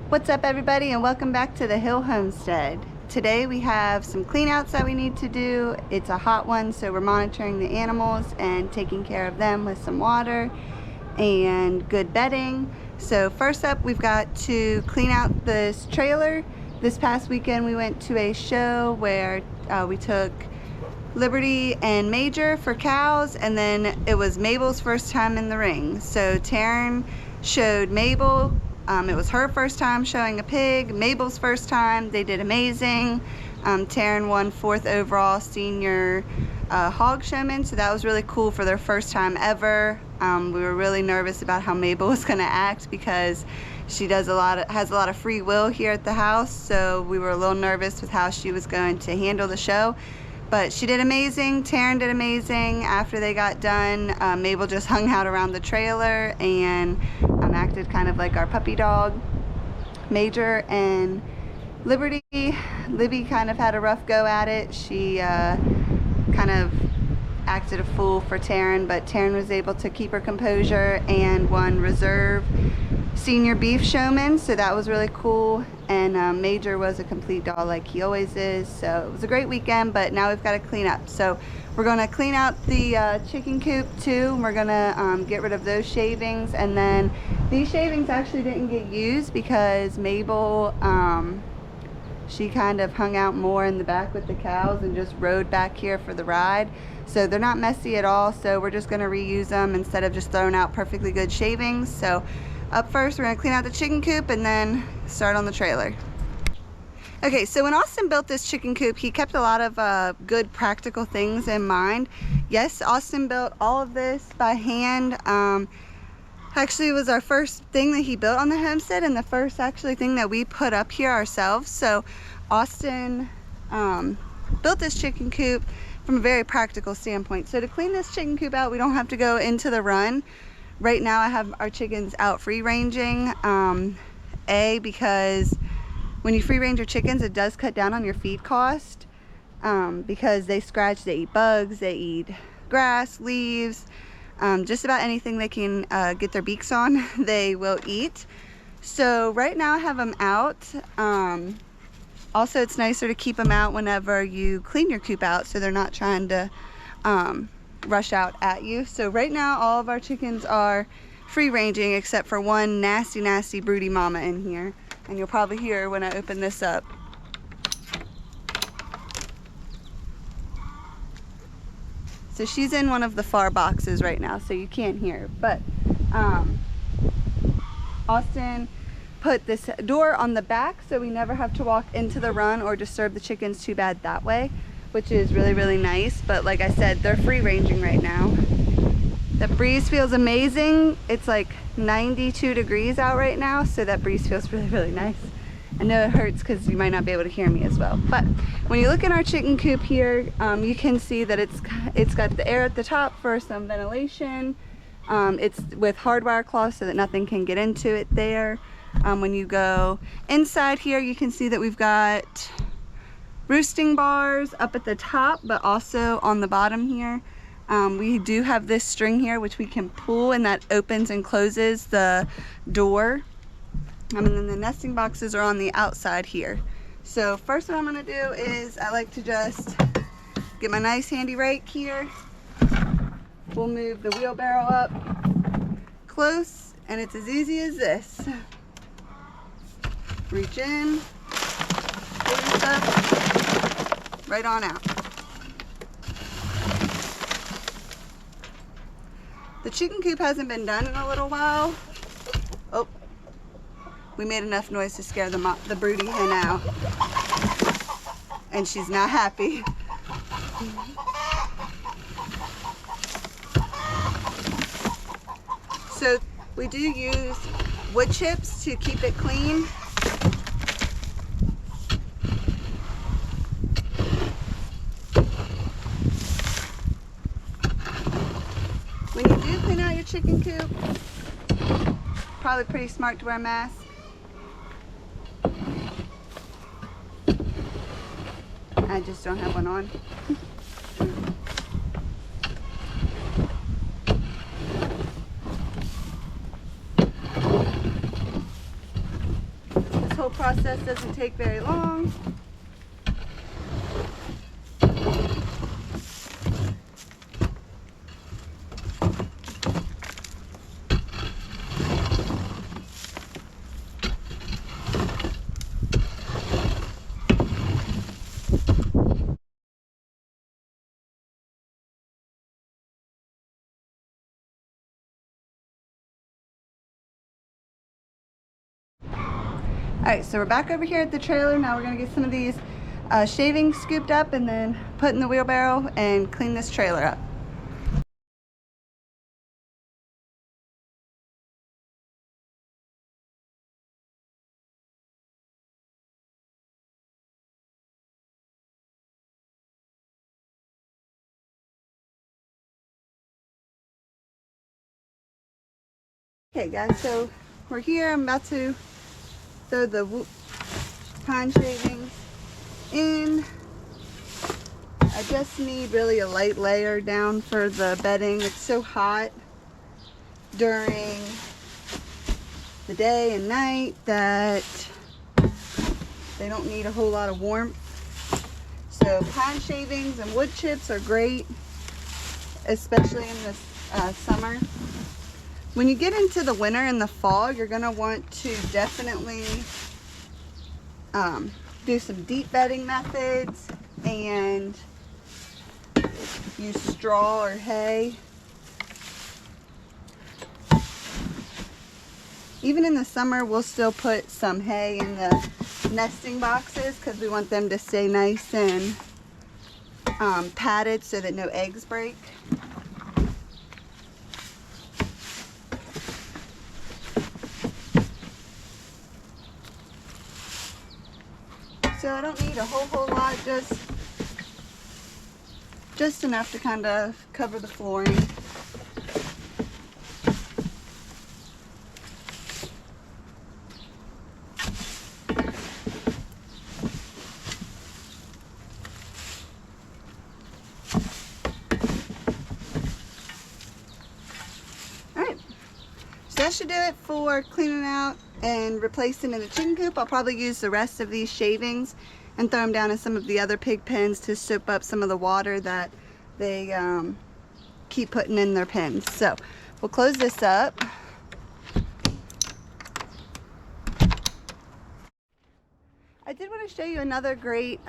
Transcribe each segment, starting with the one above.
What's up, everybody, and welcome back to the Hill Homestead. Today we have some clean outs that we need to do. It's a hot one, so we're monitoring the animals and taking care of them with some water and good bedding. So first up, we've got to clean out this trailer. This past weekend we went to a show where we took Liberty and Major for cows, and then it was Mabel's first time in the ring. So Taryn showed Mabel. It was her first time showing a pig, Mabel's first time. They did amazing. Taryn won 4th overall senior hog showman, so that was really cool for their first time ever. We were really nervous about how Mabel was going to act because she has a lot of free will here at the house, so we were a little nervous with how she was going to handle the show. But she did amazing. Taryn did amazing. After they got done, Mabel just hung out around the trailer and acted kind of like our puppy dog. Major and Libby kind of had a rough go at it. She kind of acted a fool for Taryn, but Taryn was able to keep her composure and won reserve senior beef showman, so that was really cool. And Major was a complete doll like he always is, so it was a great weekend. But now we've got to clean up, so we're going to clean out the chicken coop too. We're going to get rid of those shavings, and then these shavings actually didn't get used because Mabel she kind of hung out more in the back with the cows and just rode back here for the ride, so they're not messy at all. So we're just going to reuse them instead of just throwing out perfectly good shavings. So up first, we're going to clean out the chicken coop and then start on the trailer. Okay, so when Austin built this chicken coop, he kept a lot of good practical things in mind. Yes, Austin built all of this by hand. Actually, it was our first thing that he built on the homestead, and the first actually thing that we put up here ourselves. So Austin built this chicken coop from a very practical standpoint. So to clean this chicken coop out, we don't have to go into the run. Right now I have our chickens out free ranging, because when you free range your chickens, it does cut down on your feed cost, because they scratch, they eat bugs, they eat grass, leaves, just about anything they can get their beaks on, they will eat. So right now I have them out. Also, it's nicer to keep them out whenever you clean your coop out, so they're not trying to rush out at you. So right now all of our chickens are free ranging except for one nasty broody mama in here, and you'll probably hear her when I open this up. So she's in one of the far boxes right now, so you can't hear her. But Austin put this door on the back so we never have to walk into the run or disturb the chickens too bad that way, which is really nice. But like I said, they're free ranging right now. The breeze feels amazing. It's like 92 degrees out right now, so that breeze feels really nice. I know it hurts because you might not be able to hear me as well. But when you look in our chicken coop here, you can see that it's got the air at the top for some ventilation. It's with hardwire cloth so that nothing can get into it there. When you go inside here, you can see that we've got roosting bars up at the top, but also on the bottom here. We do have this string here which we can pull, and that opens and closes the door. And then the nesting boxes are on the outside here. So first what I'm going to do is I like to just get my nice handy rake here. We'll move the wheelbarrow up close, and it's as easy as this. Reach in, pull your stuff right on out. The chicken coop hasn't been done in a little while. Oh, we made enough noise to scare the broody hen out, and she's not happy. So we do use wood chips to keep it clean. When you do clean out your chicken coop, probably pretty smart to wear a mask. I just don't have one on. whole process doesn't take very long. Alright, so we're back over here at the trailer. Now we're going to get some of these shavings scooped up and then put in the wheelbarrow and clean this trailer up. Okay guys, so we're here. I'm about to throw the pine shavings in. I just need really a light layer down for the bedding. It's so hot during the day and night that they don't need a whole lot of warmth. So pine shavings and wood chips are great, especially in the summer. When you get into the winter and the fall, you're going to want to definitely do some deep bedding methods and use straw or hay. Even in the summer, we'll still put some hay in the nesting boxes because we want them to stay nice and padded so that no eggs break. So I don't need a whole lot, just enough to kind of cover the flooring. Alright, so that should do it for cleaning out and replacing in the chicken coop. I'll probably use the rest of these shavings and throw them down in some of the other pig pens to soak up some of the water that they keep putting in their pens. So we'll close this up. I did want to show you another great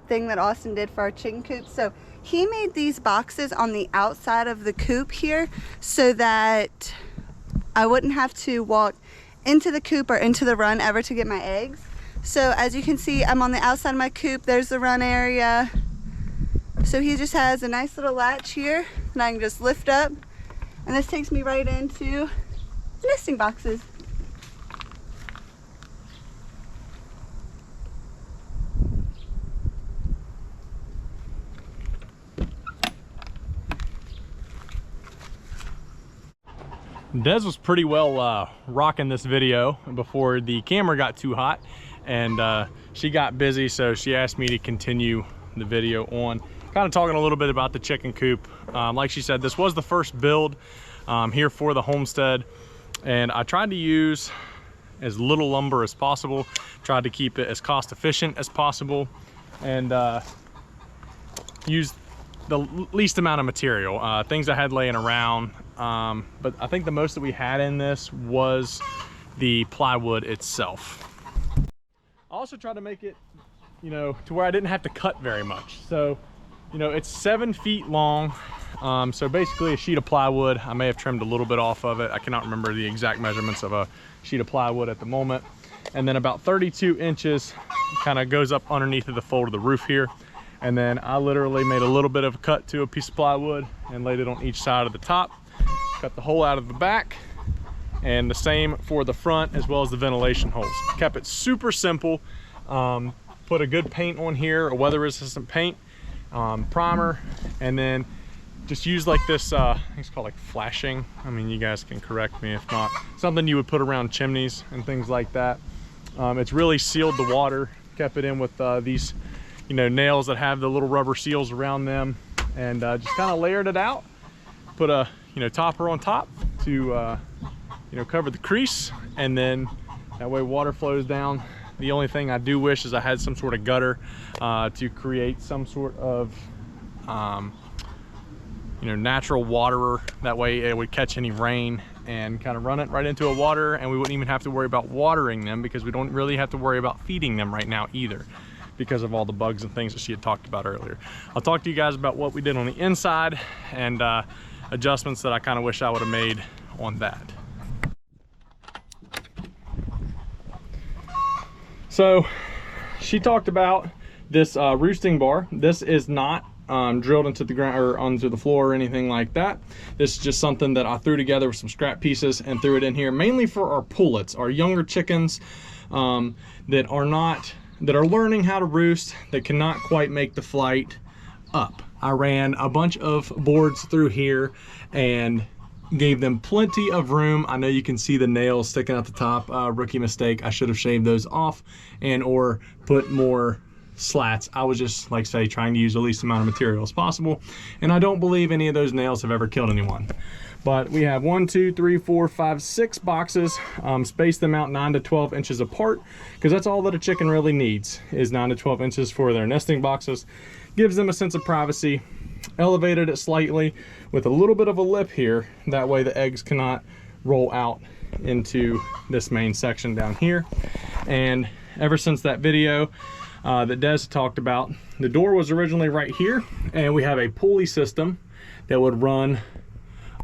thing that Austin did for our chicken coop. So he made these boxes on the outside of the coop here so that I wouldn't have to walk into the coop or into the run ever to get my eggs. So as you can see, I'm on the outside of my coop. There's the run area. So he just has a nice little latch here and I can just lift up, and this takes me right into nesting boxes. Des was pretty well rocking this video before the camera got too hot, and she got busy, so she asked me to continue the video on kind of talking a little bit about the chicken coop. Like she said, this was the first build here for the homestead, and I tried to use as little lumber as possible, tried to keep it as cost efficient as possible, and use the least amount of material, things I had laying around. But I think the most that we had in this was the plywood itself. I also tried to make it, you know, to where I didn't have to cut very much. So, you know, it's 7 feet long. So basically a sheet of plywood. I may have trimmed a little bit off of it. I cannot remember the exact measurements of a sheet of plywood at the moment. And then about 32 inches kind of goes up underneath of the fold of the roof here. And then I literally made a little bit of a cut to a piece of plywood and laid it on each side of the top. Cut the hole out of the back, and the same for the front as well as the ventilation holes. Kept it super simple. Put a good paint on here, a weather resistant paint, primer, and then just use like this, I think it's called like flashing. I mean, you guys can correct me if not. Something you would put around chimneys and things like that. It's really sealed the water, kept it in with these, you know, nails that have the little rubber seals around them, and just kind of layered it out. Put a, you know, topper on top to you know, cover the crease, and then that way water flows down The only thing I do wish is I had some sort of gutter to create some sort of you know, natural waterer. That way it would catch any rain and kind of run it right into a water, and we wouldn't even have to worry about watering them, because we don't really have to worry about feeding them right now either, because of all the bugs and things that she had talked about earlier. I'll talk to you guys about what we did on the inside and adjustments that I kind of wish I would have made on that. So she talked about this roosting bar. This is not drilled into the ground or onto the floor or anything like that. This is just something that I threw together with some scrap pieces and threw it in here, mainly for our pullets, our younger chickens that are learning how to roost, that cannot quite make the flight up. I ran a bunch of boards through here and gave them plenty of room. I know you can see the nails sticking out the top. Rookie mistake. I should have shaved those off and or put more slats. I was just, like say, trying to use the least amount of material as possible, and I don't believe any of those nails have ever killed anyone. But we have 1, 2, 3, 4, 5, 6 boxes. Space them out 9 to 12 inches apart, because that's all that a chicken really needs, is 9 to 12 inches for their nesting boxes. Gives them a sense of privacy. Elevated it slightly with a little bit of a lip here, that way the eggs cannot roll out into this main section down here. And ever since that video that Des talked about, the door was originally right here, and we have a pulley system that would run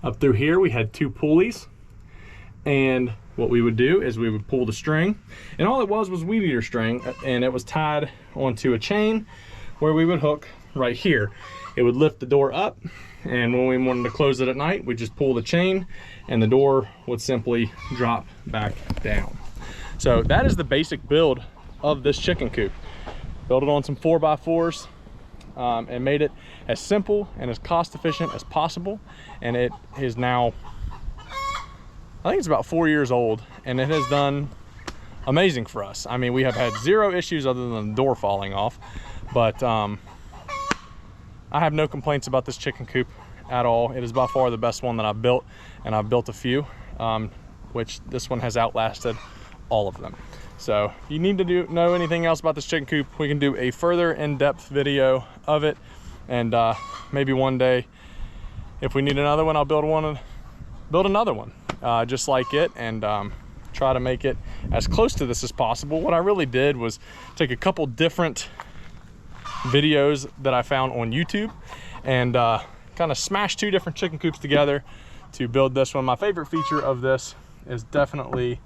up through here. We had 2 pulleys, and what we would do is we would pull the string, and all it was weed eater string, and it was tied onto a chain where we would hook right here. It would lift the door up, and when we wanted to close it at night, we just pull the chain and the door would simply drop back down. So that is the basic build of this chicken coop. Built it on some 4x4s and made it as simple and as cost efficient as possible. And it is now, I think it's about 4 years old, and it has done amazing for us. I mean, we have had 0 issues other than the door falling off, but I have no complaints about this chicken coop at all. It is by far the best one that I've built, and I've built a few, which this one has outlasted all of them. So if you need to know anything else about this chicken coop, we can do a further in-depth video of it, and maybe one day, if we need another one, I'll build another one just like it, and try to make it as close to this as possible. What I really did was take a couple different videos that I found on YouTube and kind of smash 2 different chicken coops together to build this one. My favorite feature of this is definitely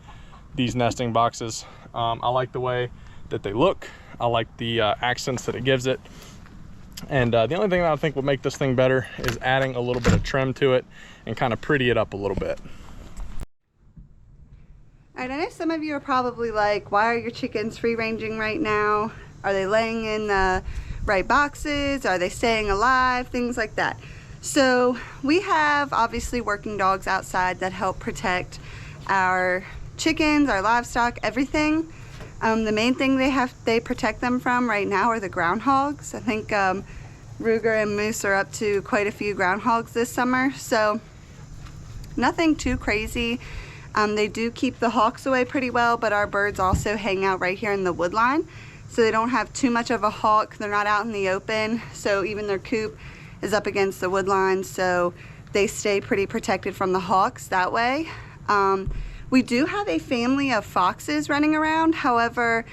these nesting boxes. I like the way that they look. I like the accents that it gives it. And the only thing that I think will make this thing better is adding a little bit of trim to it and kind of pretty it up a little bit. All right, I know some of you are probably like, why are your chickens free ranging right now? Are they laying in the right boxes? Are they staying alive? Things like that. So we have obviously working dogs outside that help protect our chickens, our livestock, everything. The main thing they protect them from right now are the groundhogs. I think Ruger and Moose are up to quite a few groundhogs this summer, so nothing too crazy. They do keep the hawks away pretty well, but our birds also hang out right here in the wood line, so they don't have too much of a hawk. They're not out in the open, so even their coop is up against the wood line, so they stay pretty protected from the hawks that way. We do have a family of foxes running around. However,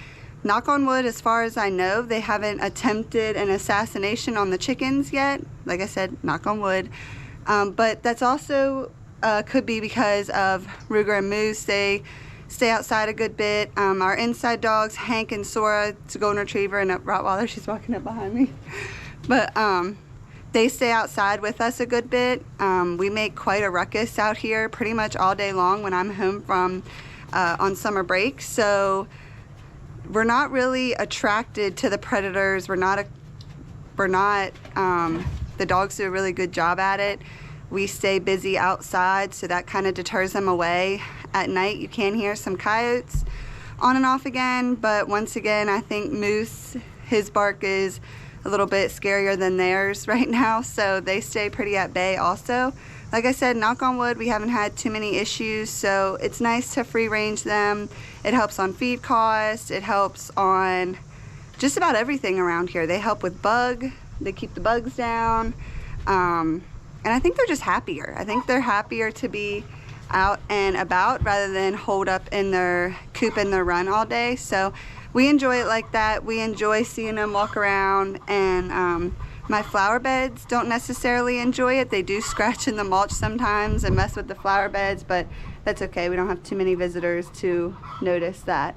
knock on wood, as far as I know, they haven't attempted an assassination on the chickens yet. Like I said, knock on wood. But that's also could be because of Ruger and Moose. They stay outside a good bit. Our inside dogs, Hank and Sora, it's a golden retriever and a Rottweiler. She's walking up behind me. But they stay outside with us a good bit. We make quite a ruckus out here pretty much all day long when I'm home from on summer break. So we're not really attracted to the predators. The dogs do a really good job at it. We stay busy outside, so that kind of deters them away. At night you can hear some coyotes on and off again, but once again, I think Moose, his bark is a little bit scarier than theirs right now, so they stay pretty at bay also. like I said, knock on wood, we haven't had too many issues, so it's nice to free range them. It helps on feed cost, it helps on just about everything around here. They help with they keep the bugs down, and I think they're just happier. I think they're happier to be out and about rather than holed up in their coop in their run all day. So we enjoy it like that. We enjoy seeing them walk around, and my flower beds don't necessarily enjoy it. They do scratch in the mulch sometimes and mess with the flower beds, but that's okay. We don't have too many visitors to notice that.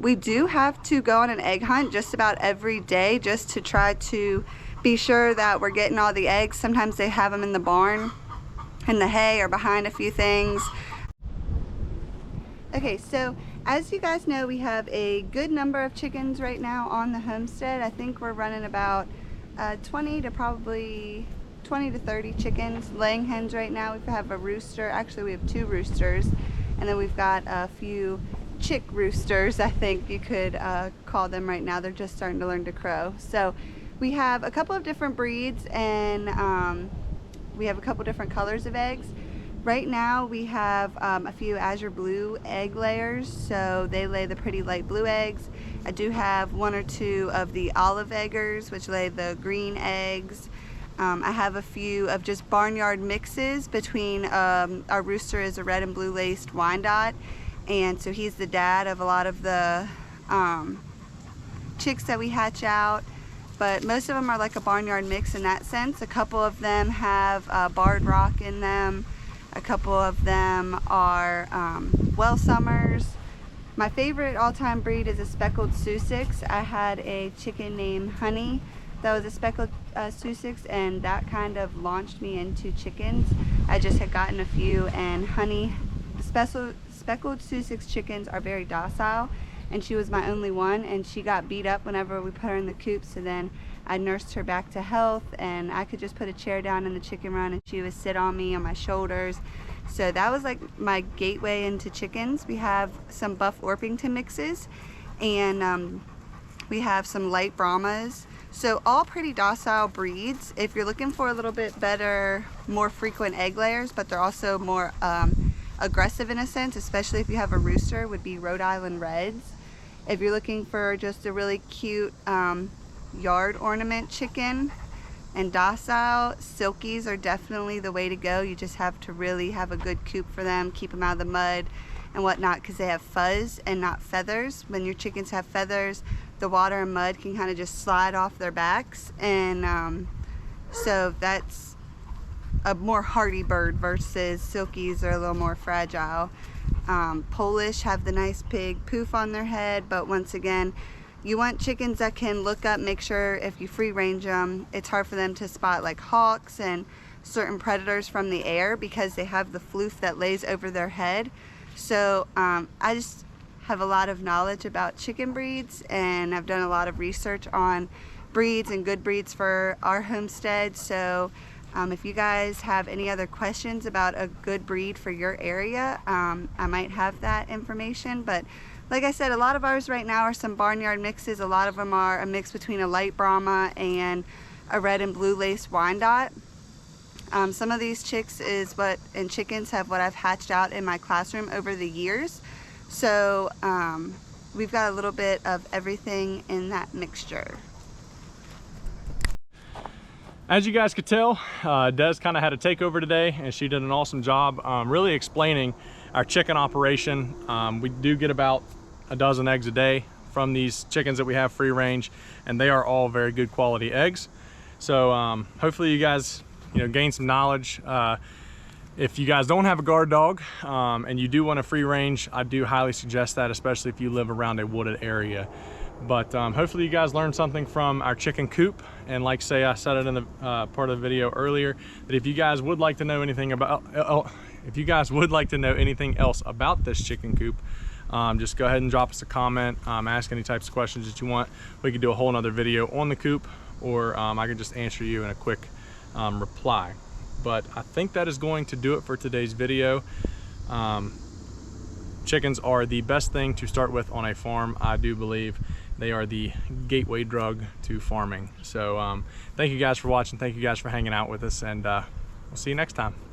We do have to go on an egg hunt just about every day just to try to be sure that we're getting all the eggs. Sometimes they have them in the barn, in the hay, or behind a few things. Okay, so as you guys know, we have a good number of chickens right now on the homestead. I think we're running about 20 to 30 chickens, laying hens right now. We have a rooster. Actually, we have 2 roosters, and then we've got a few chick roosters, I think you could call them right now. They're just starting to learn to crow. So we have a couple of different breeds, and we have a couple different colors of eggs. Right now we have a few azure blue egg layers, so they lay the pretty light blue eggs. I do have 1 or 2 of the olive eggers, which lay the green eggs. I have a few of just barnyard mixes between our rooster is a red and blue laced Wyandotte, and so he's the dad of a lot of the chicks that we hatch out. But most of them are like a barnyard mix in that sense. A couple of them have barred rock in them. A couple of them are well summers. My favorite all-time breed is a speckled Sussex. I had a chicken named Honey that was a speckled Sussex, and that kind of launched me into chickens. I just had gotten a few, and Honey, speckled Sussex chickens are very docile, and she was my only one, and she got beat up whenever we put her in the coop, so then I nursed her back to health, and I could just put a chair down in the chicken run and she would sit on me, on my shoulders. So that was like my gateway into chickens. We have some Buff Orpington mixes, and we have some light Brahmas. So all pretty docile breeds. If you're looking for a little bit better, more frequent egg layers, but they're also more aggressive in a sense, especially if you have a rooster, would be Rhode Island Reds. If you're looking for just a really cute yard ornament chicken and docile, silkies are definitely the way to go. You just have to really have a good coop for them, keep them out of the mud and whatnot, because they have fuzz and not feathers. When your chickens have feathers, the water and mud can kind of just slide off their backs, and so that's a more hardy bird versus silkies are a little more fragile. Polish have the nice big poof on their head, but once again, you want chickens that can look up, make sure if you free range them, it's hard for them to spot like hawks and certain predators from the air because they have the floof that lays over their head. So I just have a lot of knowledge about chicken breeds, and I've done a lot of research on breeds and good breeds for our homestead. So if you guys have any other questions about a good breed for your area, I might have that information. But like I said, a lot of ours right now are some barnyard mixes. A lot of them are a mix between a light Brahma and a red and blue lace Wyandotte. Some of these chicks and chickens have what I've hatched out in my classroom over the years. So we've got a little bit of everything in that mixture. As you guys could tell, Des kind of had a takeover today, and she did an awesome job really explaining our chicken operation. We do get about a dozen eggs a day from these chickens that we have free range, and they are all very good quality eggs. So hopefully you guys gain some knowledge. If you guys don't have a guard dog and you do want a free range, I do highly suggest that, especially if you live around a wooded area. But hopefully you guys learned something from our chicken coop. And like I said it in the part of the video earlier, that if you guys would like to know anything about anything else about this chicken coop, just go ahead and drop us a comment, ask any types of questions that you want. We could do a whole nother video on the coop, or I could just answer you in a quick reply. But I think that is going to do it for today's video. Chickens are the best thing to start with on a farm. I do believe they are the gateway drug to farming. So thank you guys for watching. Thank you guys for hanging out with us, and we'll see you next time.